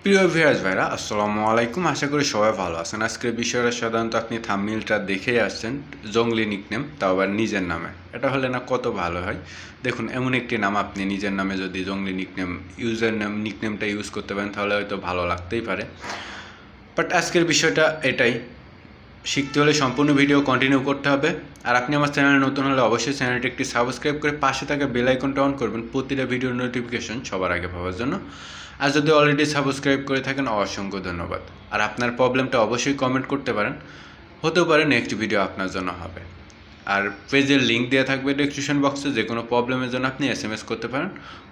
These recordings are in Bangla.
প্রিয় ভিউয়ার্স ভাইরা আসসালামু আলাইকুম। আশা করি সবাই ভালো আছেন। আজকের বিষয়টা সাধারণত আপনি থাম্বনেইলটা দেখেই আসছেন, জঙ্গলি নিকনেম, তাও আবার নিজের নামে। এটা হলে না কত ভালো হয়। দেখুন, এমন একটি নাম আপনি নিজের নামে যদি জঙ্গলি নিকনেম নিকনেমটা ইউজ করতে পারেন তাহলে হয়তো ভালো লাগতেই পারে। বাট আজকের বিষয়টা এটাই, শিখতে হলে সম্পূর্ণ ভিডিও কন্টিনিউ করতে হবে। আর আপনি আমার চ্যানেলে নতুন হলে অবশ্যই চ্যানেলটি একটি সাবস্ক্রাইব করে পাশে থাকা বেল আইকনটা অন করবেন প্রতিটা ভিডিওর নোটিফিকেশন সবার আগে পাওয়ার জন্য। আর যদি অলরেডি সাবস্ক্রাইব করে থাকেন অসংখ্য ধন্যবাদ। আর আপনার প্রবলেমটা অবশ্যই কমেন্ট করতে পারেন, হতেও পারে নেক্সট ভিডিও আপনার জন্য হবে। আর পেজের লিঙ্ক দেওয়া থাকবে ডেসক্রিপশন বক্সে, যে কোনো প্রবলেমের জন্য আপনি SMS করতে পারেন।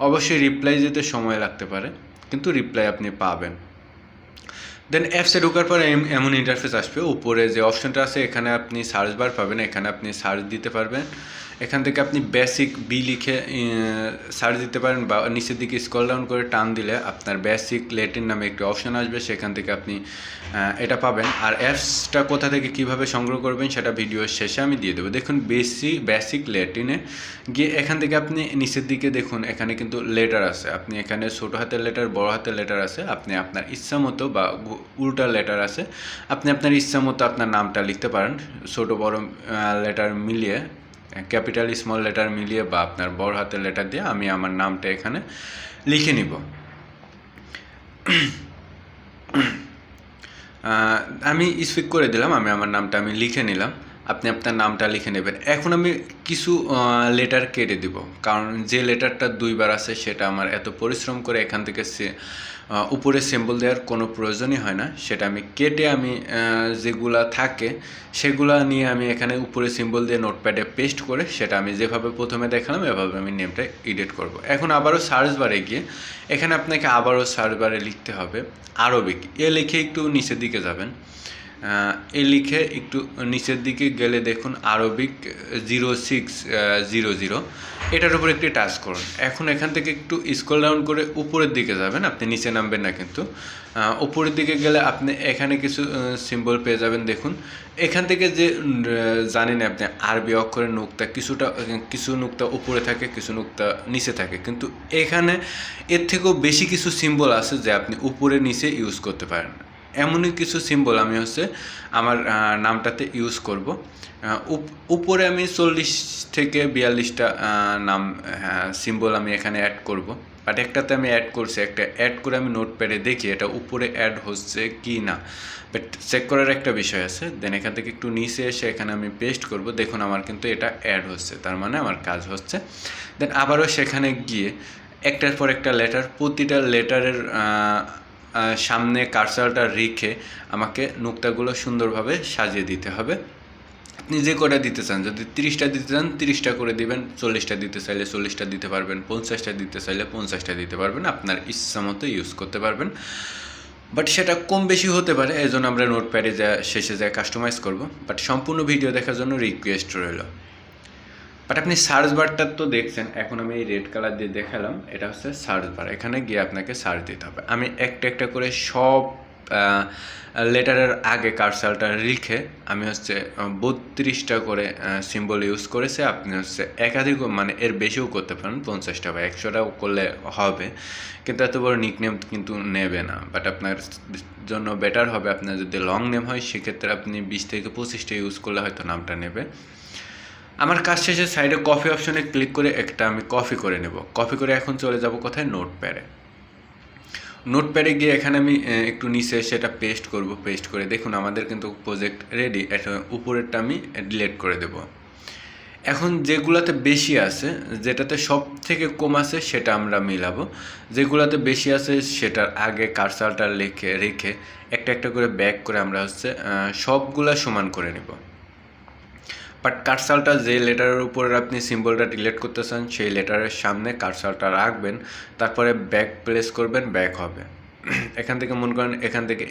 অবশ্যই রিপ্লাই যেতে সময় লাগতে পারে, কিন্তু রিপ্লাই আপনি পাবেন। দেন অ্যাপসে ঢোকার পরে এমন ইন্টারফেস আসবে। উপরে যে অপশনটা আছে এখানে আপনি সার্চ বার পাবেন, এখানে আপনি সার্চ দিতে পারবেন। এখান থেকে আপনি বেসিক বি লিখে সার্চ দিতে পারেন, বা নিচের দিকে স্ক্রল ডাউন করে টান দিলে আপনার বেসিক ল্যাটিন নামে একটি অপশন আসবে, সেখান থেকে আপনি এটা পাবেন। আর অ্যাপসটা কোথা থেকে কিভাবে সংগ্রহ করবেন সেটা ভিডিওর শেষে আমি দিয়ে দেবো। দেখুন, বেসিক ল্যাটিনে গিয়ে এখান থেকে আপনি নিচের দিকে দেখুন, এখানে কিন্তু লেটার আছে। আপনি এখানে ছোটো হাতের লেটার, বড় হাতের লেটার আছে। আপনি আপনার ইচ্ছা মতো, বা উল্টা লেটার আছে, আপনি আপনার ইচ্ছা মতো আপনার নামটা লিখতে পারেন। ছোটো বড় লেটার মিলিয়ে, ক্যাপিটাল স্মল লেটার মিলিয়ে, বা আপনার বড় হাতের লেটার দিয়ে আমি আমার নামটা এখানে লিখে নিব। আমি স্পিক করে দিলাম, আমি আমার নামটা আমি লিখে নিলাম। আপনি আপনার নামটা লিখে নেবেন। এখন আমি কিছু লেটার কেটে দিব, কারণ যে লেটারটা দুইবার আছে সেটা আমার এত পরিশ্রম করে এখান থেকে উপরে সিম্বল দেওয়ার কোনো প্রয়োজনই হয় না। সেটা আমি কেটে, আমি যেগুলা থাকে সেগুলা নিয়ে আমি এখানে উপরে সিম্বল দিয়ে নোটপ্যাডে পেস্ট করে, সেটা আমি যেভাবে প্রথমে দেখালাম এভাবে আমি নেমটা এডিট করব। এখন আবারও সার্চ বারে গিয়ে এখানে আপনাকে আবারও সার্চ বারে লিখতে হবে আরবিক। এ লিখে একটু নিচের দিকে যাবেন। এ লিখে একটু নিচের দিকে গেলে দেখুন আরবিক 0600, এটার উপর একটি টাচ করুন। এখন এখান থেকে একটু স্ক্রল ডাউন করে উপরের দিকে যাবেন, আপনি নিচে নামবেন না কিন্তু। উপরের দিকে গেলে আপনি এখানে কিছু সিম্বল পেয়ে যাবেন। দেখুন, এখান থেকে যে জানেন আপনি আরবি অক্ষরের নুক্তা, কিছু নুক্তা উপরে থাকে, কিছু নুক্তা নিচে থাকে, কিন্তু এখানে এর থেকেও বেশি কিছু সিম্বল আছে যে আপনি উপরে নিচে ইউজ করতে পারেন। এমনই কিছু সিম্বল আমি আমার নামটাতে ইউজ করব। উপরে আমি 40 থেকে 42টা নাম সিম্বল আমি এখানে অ্যাড করব। বাট একটাতে আমি অ্যাড করছি, একটা অ্যাড করে আমি নোটপ্যাডে দেখি এটা উপরে অ্যাড হচ্ছে কি না, বাট চেক করার একটা বিষয় আছে। দেন এখান থেকে একটু নিচে এসে এখানে আমি পেস্ট করব। দেখুন, আমার কিন্তু এটা অ্যাড হচ্ছে, তার মানে আমার কাজ হচ্ছে। দেন আবারও সেখানে গিয়ে একটার পর একটা লেটার, প্রতিটা লেটারের সামনে কার্সারটা রেখে আমাকে নুক্তাগুলো সুন্দরভাবে সাজিয়ে দিতে হবে। আপনি যে কটা দিতে চান, যদি 30টা দিতে চান 30টা করে দিবেন, 40টা দিতে চাইলে 40টা দিতে পারবেন, 50টা দিতে চাইলে 50টা দিতে পারবেন, আপনার ইচ্ছা মতো ইউজ করতে পারবেন। বাট সেটা কম বেশি হতে পারে, এই জন্য আমরা নোটপ্যাডে শেষে কাস্টমাইজ করব। বাট সম্পূর্ণ ভিডিও দেখার জন্য রিকোয়েস্ট রইল। বাট আপনি সার্চ বারটা তো দেখছেন, এখন আমি এই রেড কালার দিয়ে দেখালাম, এটা হচ্ছে সার্চ বার। এখানে গিয়ে আপনাকে সার্চ দিতে হবে। আমি একটা একটা করে সব লেটারের আগে কার্সারটা লিখে আমি 32টা করে সিম্বল ইউজ করেছি। আপনি একাধিক, মানে এর বেশিও করতে পারেন, 50টা বা 100টাও করলে হবে, কিন্তু এত বড় নিকনেম কিন্তু নেবে না। বাট আপনার জন্য বেটার হবে, আপনার যদি লং নেম হয় সেক্ষেত্রে আপনি 20 থেকে 25টা ইউজ করলে হয়তো নামটা নেবে। আমার কাজ শেষে সাইডে কপি অপশনে ক্লিক করে একটা আমি কপি করে নেব। কপি করে এখন চলে যাব কোথায়, নোটপ্যাডে গিয়ে এখানে আমি একটু নিচে সেটা পেস্ট করব। পেস্ট করে দেখুন আমাদের কিন্তু প্রজেক্ট রেডি। এটা উপরেরটা আমি ডিলিট করে দেব। এখন যেগুলাতে বেশি আছে, যেটাতে সব থেকে কম আছে সেটা আমরা মিলাবো। যেগুলাতে বেশি আছে সেটার আগে কার্সারটা রেখে একটা একটা করে ব্যাক করে আমরা সবগুলা সমান করে নেব। বাট কার্সারটা যে লেটারের উপরে আপনি সিম্বলটা ডিলিট করতে চান সেই লেটারের সামনে কার্সারটা রাখবেন, তারপরে ব্যাক প্রেস করবেন, ব্যাক হবে। এখান থেকে মনে করেন এখান থেকে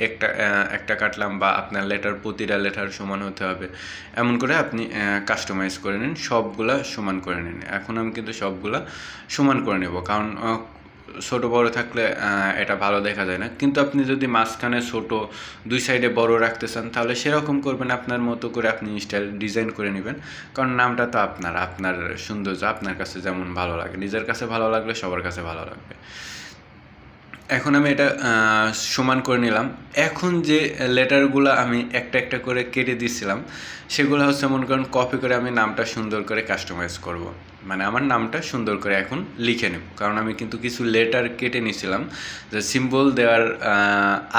একটা কাটলাম, বা আপনার প্রতিটা লেটার সমান হতে হবে, এমন করে আপনি কাস্টমাইজ করে নিন, সবগুলা সমান করে নিন। এখন আমি কিন্তু সবগুলা সমান করে নেব, কারণ ছোটো বড় থাকলে এটা ভালো দেখা যায় না। কিন্তু আপনি যদি মাঝখানে ছোটো, দুই সাইডে বড় রাখতে চান তাহলে সেরকম করবেন, আপনার মতো করে আপনি স্টাইল ডিজাইন করে নেবেন। কারণ নামটা তো আপনার সৌন্দর্য আপনার কাছে যেমন ভালো লাগে, নিজের কাছে ভালো লাগলে সবার কাছে ভালো লাগবে। এখন আমি এটা সমান করে নিলাম। এখন যে লেটারগুলো আমি একটা একটা করে কেটে দিয়েছিলাম সেগুলো হচ্ছে মনে করেন কপি করে আমি নামটা সুন্দর করে কাস্টমাইজ করব। মানে আমার নামটা সুন্দর করে এখন লিখে নেব, কারণ আমি কিন্তু কিছু লেটার কেটে নিয়েছিলাম যে সিম্বল দেওয়ার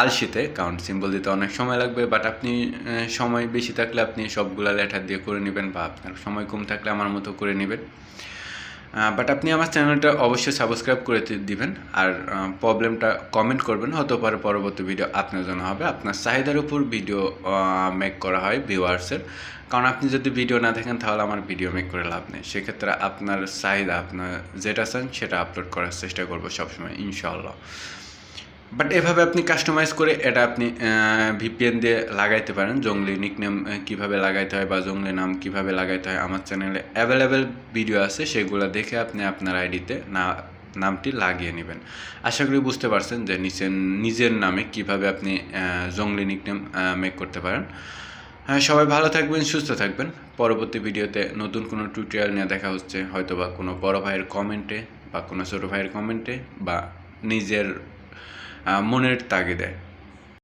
আলসিতে, কারণ সিম্বল দিতে অনেক সময় লাগবে। বাট আপনি সময় বেশি থাকলে আপনি সবগুলা লেটার দিয়ে করে নেবেন, বা আপনার সময় কম থাকলে আমার মতো করে নেবেন। বাট আপনি আমার চ্যানেলটা অবশ্যই সাবস্ক্রাইব করে দিবেন, আর প্রবলেমটা কমেন্ট করবেন, হতে পারে পরবর্তী ভিডিও আপনার জন্য হবে। আপনার চাহিদার উপর ভিডিও মেক করা হয় ভিউয়ার্সের, কারণ আপনি যদি ভিডিও না দেখেন তাহলে আমার ভিডিও মেক করে লাভ নেই। সেক্ষেত্রে আপনার চাহিদা, আপনার যেটা চান সেটা আপলোড করার চেষ্টা করবো সবসময় ইনশাআল্লাহ। বাট এভাবে আপনি কাস্টমাইজ করে এটা আপনি ভিপিএন দিয়ে লাগাইতে পারেন। জঙ্গলি নিকনেম কীভাবে লাগাইতে হয় বা জঙ্গলি নাম কীভাবে লাগাইতে হয় আমার চ্যানেলে অ্যাভেলেবেল ভিডিও আছে, সেগুলো দেখে আপনি আপনার আইডিতে নামটি লাগিয়ে নেবেন। আশা করি বুঝতে পারছেন যে নিজের নামে কিভাবে আপনি জঙ্গলি নিকনেম মেক করতে পারেন। সবাই ভালো থাকবেন, সুস্থ থাকবেন। পরবর্তী ভিডিওতে নতুন কোনো টিউটোরিয়াল নিয়ে দেখা হচ্ছে, হয়তো বা কোনো বড় ভাইয়ের কমেন্টে বা কোনো ছোটো ভাইয়ের কমেন্টে বা নিজের মনের তাগিদে।